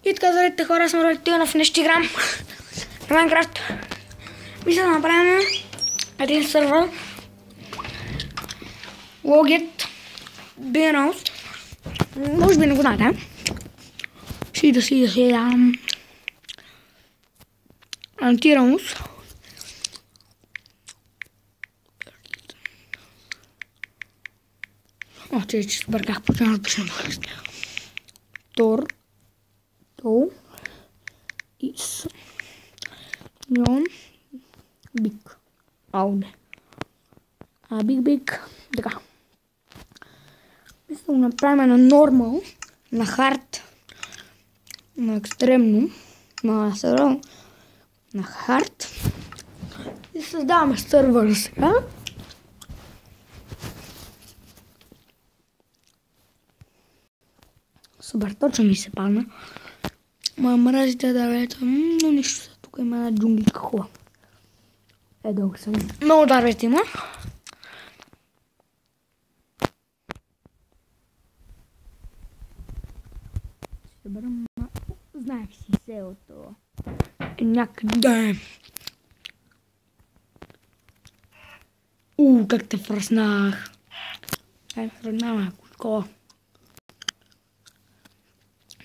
И така, здравейте хора, аз съм Родител, в днес ще играм на Майнкрафт. Мисля да направим един сервер. Logit Beerhouse. Може би не го знаете. Ще дам антирамус. Че сбърках, почвам да пиша на български. Тор. Тол. Ис. Ньон. Бик. Ауде. Бик. Така. Мисля да го направим на нормал, на хард, на екстремно, на сериал, на хард. И създаваме сървър сега. Супер, точно ми се падна. Мразите да вето, но нищо са. Тук има една джунгличка хубава. Дълго съм. Много дървета има. Ще бъдам... Знаех си селото. Някъде. Как те фръснах. Хранава кучко.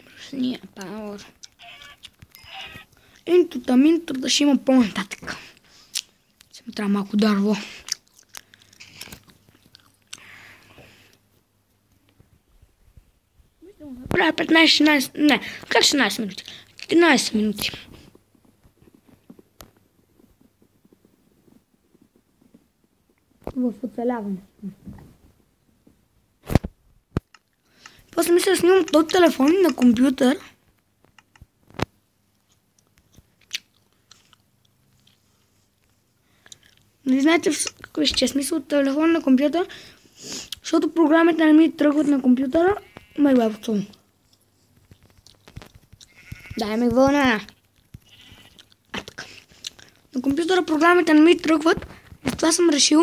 Мръсния пауър. Инто да ще има по-нататък. Ще ми трябва малко дърво. Правя 15-16, не, как 16 минути? 13 минути. В оцеляване. После мисля да снимам от телефон на компютър. Не знаете какво ще е смисъл от телефон на компютър, защото програмите не ми тръгват на компютъра. Май бабото. Дай ми вълна. Така. На компютъра програмите не ми тръгват. И това съм решил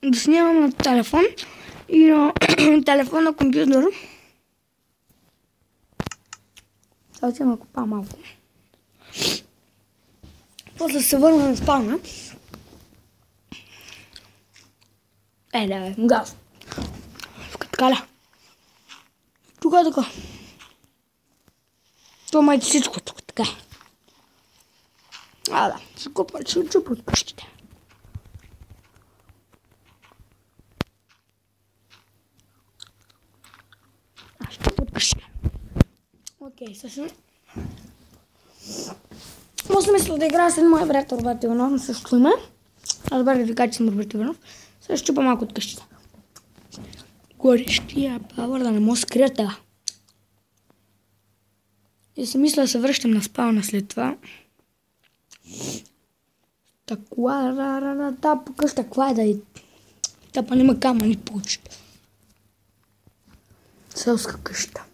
да снимам на телефон и на телефон на компютъра. Сега ще ме купа малко. После се върна на спална. Давай, газ. Каля. Тук е така. Това май всичко тук, така. Да, ще чупа от къщите. Ще чупа от къщите. Окей, също. После мисля да играя с един моя приятел Робърт Иванов, но също има. Аз бях да ви кажа, че съм Робърт Иванов. Сега ще чупа малко от къщите. Горещия пауър, да не мога да скрия тега. И си мисля да се връщам на спална след това. Та къща, каква е да е? Та па няма камъни получите. Селска къща.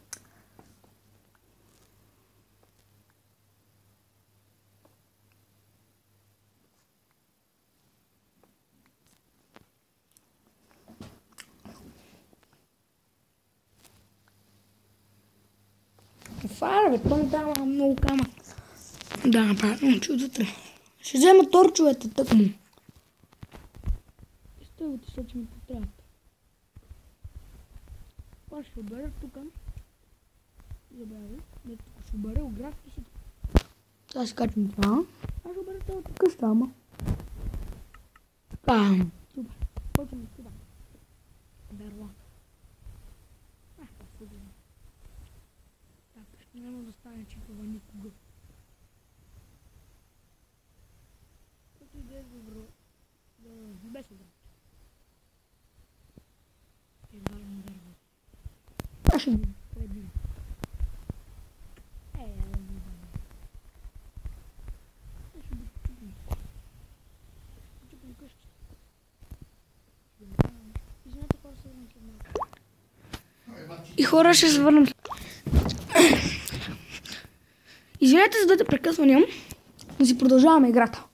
Фара, бе, той ми дава много камък. Да, направя чудото. Ще взема торчовете тък му. Изтъвате, защото ми потрябват. Това ще обера тук. Забрави. Не, тук ще обера оградки си. Сега ще качвам това. Аз ще обера това къща, ама. Така. Супер. Почвам да сюда. Дърва. Няма да стане чипова никога. Като иде добро. Без добро. Варим дърво. Това ще видим. Да видим. Ще би чупим. Чупим къщи. Извинете, хора се върнем след малко. И хора ще се върнем. Извинете за двете прекъсвания, но си продължаваме играта.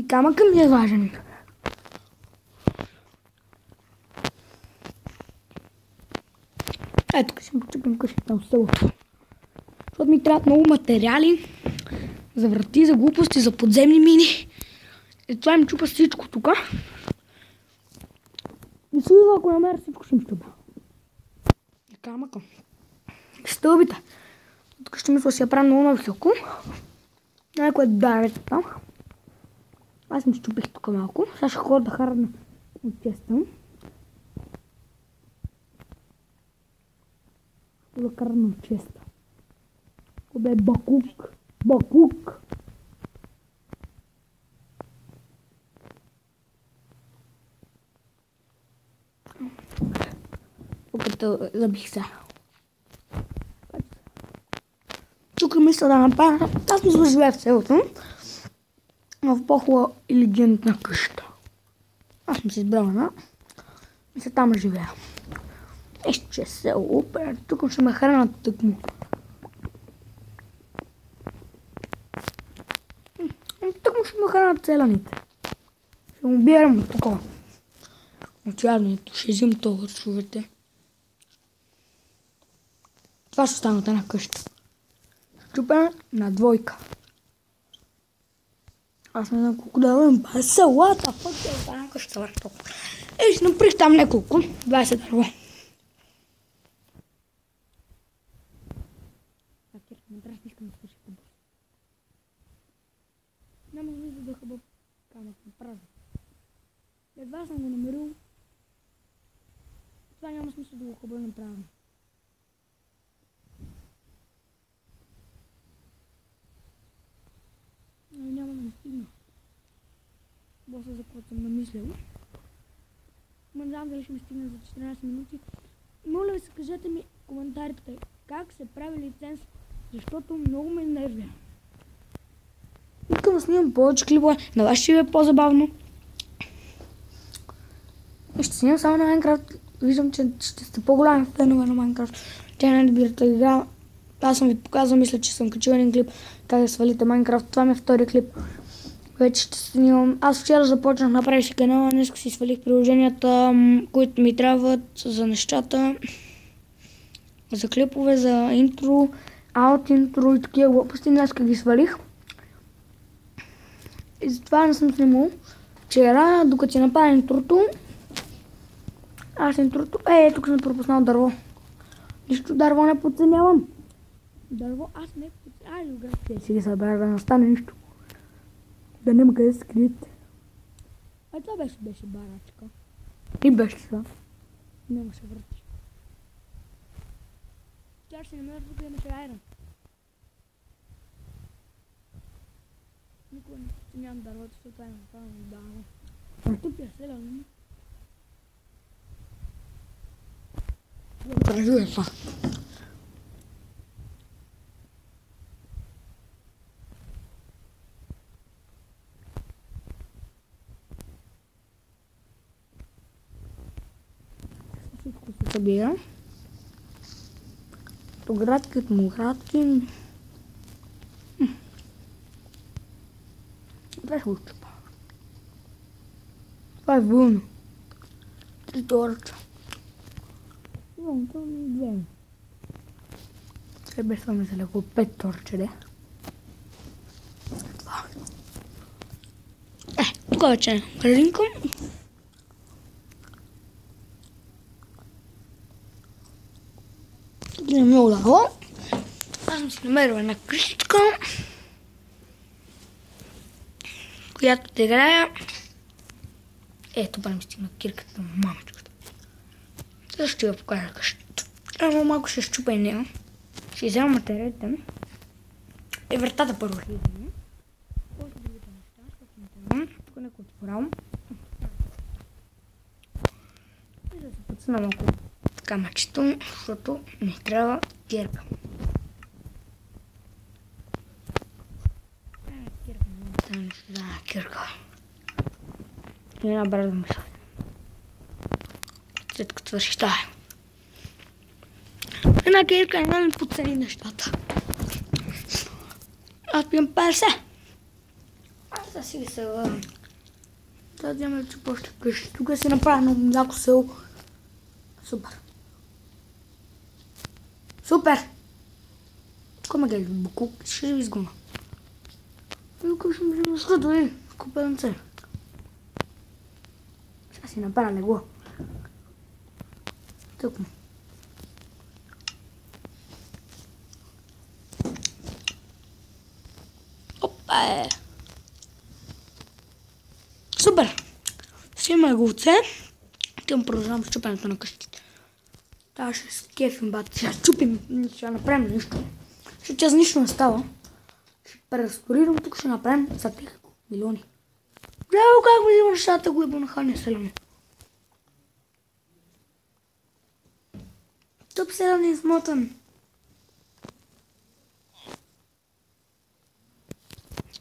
И камъкът ми е важен. Ето, тук ще му чупим къщата от селото. Защото ми трябват много материали за врати, за глупости, за подземни мини. И това им чупа всичко тук. И сега, ако намеря всичко, ще им чупа. И камъка. Стълбите. Тук ще мисля, ще я правя много нависоко. Най-кое даве там. Аз ми щупих тук малко. Сега ще ходя да харна от честа. Да карна от честа. Кобе бакук. Бакук. Тук забих се. Тук мисля да направя. Аз мисля да живея в селото. В по-хубава интелигентна къща. Аз съм си избрала една. Мисля там живея. Нещо, че е село. Тук ще ме хранят тъкмо. Тъкмо ще ме хранят селяните. Ще му бирам от такова. От яденето. Ще взим това от човете. Това ще стане от една къща. Чупена на двойка. Аз не знам колко да имам. Салата, пък е една къща върху толкова. И ще направих там няколко. 20 дърво. Няма смисъл да хъба камък на празно. Едва съм го намерил. Това няма смисъл да го хъба на празно. Но няма да ми стигна. Боса за което съм намислил. Не знам дали ще ми стигне за 14 минути. Моля ви се, кажете ми в коментарите как се прави лиценз, защото много ме нервя. Искам да снимам повече клипове, на вас ще ви е по-забавно. И ще снимам само на Майнкрафт. Виждам, че ще сте по-голями фенове на Майнкрафт. Тя не разбирате игра. Аз съм ви показал, мисля, че съм качил един клип как да свалите Майнкрафт. Това ми е втори клип. Вече ще снимам. Аз вчера започнах, направих си канала, днес си свалих приложенията, които ми трябват за нещата. За клипове, за интро, аут интро и такива глупости. Днес ги свалих. И затова не съм снимал. Вчера, докато си направя интрото, тук съм пропуснал дърво. Нищо дърво не подценявам. Дърво аз не подценявам. Айде, град, си ги събера да не стане нищо. Да няма къде да се скриете. А това беше барачка. И беше това. Няма се върти. Тя ще намеря тук да имаше айрон. Никога не подценявам дървото, защото това е направено дърво. А тук е селено. Красиво е това. Всичко се събира. То градки от муградки. Това ще го чупа. Това е вълно. 3 торча. Това ми е 2. Сега беше само за леко 5 торча, де. Това. Тук вече е градинка. Тук е много дълго. Аз съм си намерил една къщичка, която те играя. Ето, ми стигна кирката на мамичката. Сега ще я покажа къщата. Много малко ще щупа и нея. Ще взема материалите. И вратата първо ще измия. После другите неща, защото тук някой отворам. И да се подсъна малко камъчето, защото ми трябва кирка. Кирка. И една браза мисля. След като свърши тая. Една кирка една ми подцени нещата. Аз пием 50. Сега си ги се върна. Сега вземем че почти къщи. Тук си направено мляко село. Супер. Супер! Тук ме гледа буклук, ще ви изгона. Тук ще ми скъдо и купенце. Сега си направя легло. Тук му. Опа! Супер! Ще има леглоце. Тъм продължавам с чупенето на къщите. Та ще се кефим, бат. Ще чупим, ще направим нищо. Защото аз нищо не става. Ще преразпорирам, тук ще направим за тих милиони. Браво, как ми взима нещата, го ебанаха, не селяме. Тук сега не измотан.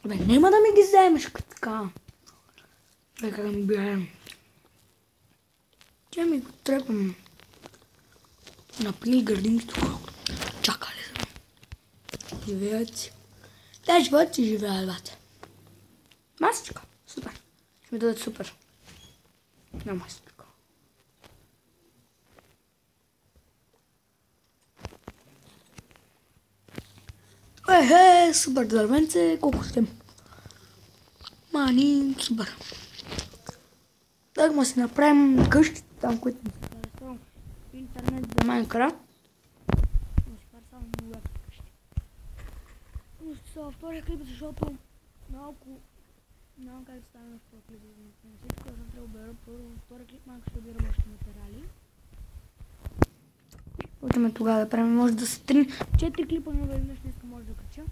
Бе, няма да ми ги вземеш като така. Бе, как ми бяем. Тя ми го трепам. Напили градинки тук. Чакали са. Живеят си. Те живеят си живеят, бате. Масичка. Супер. Ще ми дадат супер. На масичка. Супер дървенце. Колко сте? Мани, супер. Так му си направим къщите там, които ми се харесвам. Интернет за Майнкрафт. Ще си харесвам много къщи. Но ще се във втория клип, защото малко как да стане в този клип. Всичко аз трябва да обера първо. Във втория клип малко ще обирам още материали. Почваме тогава да правим, може да се 4 клипа на веднъж днеска може да кача.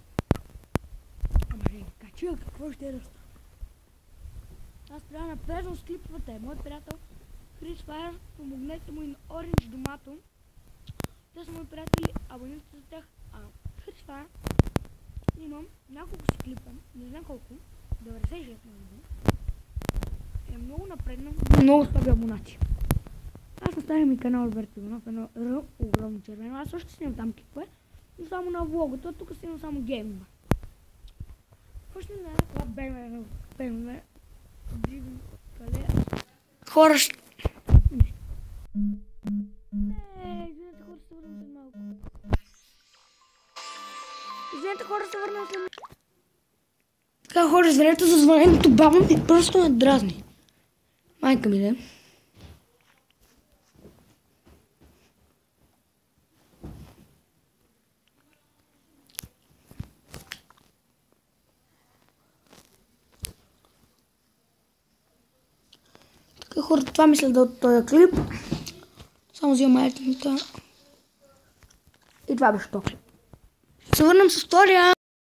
Ама ще ги кача, какво ще да стане? Аз трябва напрежно с клиповете. Моят приятел Крис Файер, помогнете му и на Orange Домато. Те са мои приятели, абонирайте за тях. Крис Файер имам няколко си клипа, не знам колко, 96 може. Е много напредно, много слаби абонати. Аз наставям и канал Альберт Иванов, едно огромно червено. Аз също снимам там клипове, но само на влога. Тук снимам само геймове. Почне да знае това бейме. Хора ще... Извинете, хора, се върнем след малко. Извинете, хора, се върнем след малко. Така, хора, извинете за звъненето, баба ми просто ме дразни. Майка ми, да. Хора, това мисля да от този клип. Само взимам етника. И това беше този клип. Ще се върнем с втория.